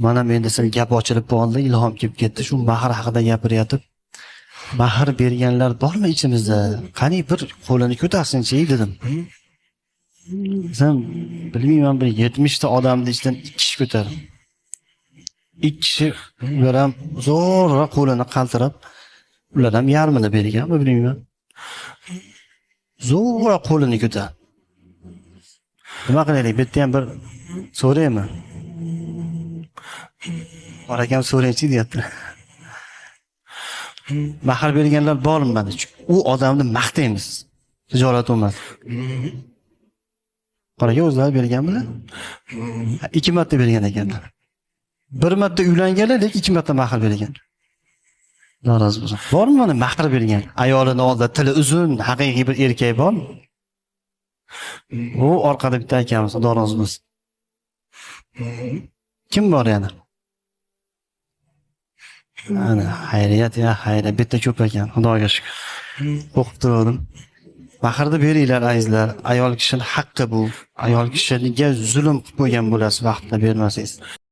Mana menda sizga gap ochilib qoldi, ilhom kelib ketdi. Shu mahr haqida gapiryapti. Mahr berganlar bormi ichimizda? Qani bir qo'lini ko'tarsin-chi dedim. Sen bilmayman bir 70 ta odamning ichidan 2 kishi ko'tardi. 2 kishi ular ham zo'rg'a qo'lini qaltirab, ular ham yarmini berganmi bilmayman. Zo'rg'a qo'lini ko'tardi. Nima qilaylik? Bu yerda ham bir so'raymi? Bor akam so'raychi deyapti. Mahr berganlar bormi mana? U odamni maqtaymiz. Tijorat emas. Qoraga o'zlari berganmilar? 2 marta bergan ekanlar. 1 marta uylanganlar, lekin 2 marta mahr bergan. Norozi bo'lsin. Bormi mana mahr bergan? Ayolini oldida tili uzun, haqiqiy bir erkak bormi? U orqada bitta akamiz, norozi bo'lsin. Kim bor yana? Ana xayriyat ya, xayriyat. Bitta ko'p ekan, Xudoga shukr. O'qib turdim. Mahrni beringlar azizlar. Ayol kishining haqqi bu. Ayol kishiga zulm qilib qo'ygan bo'lasiz vaqtida bermasangiz.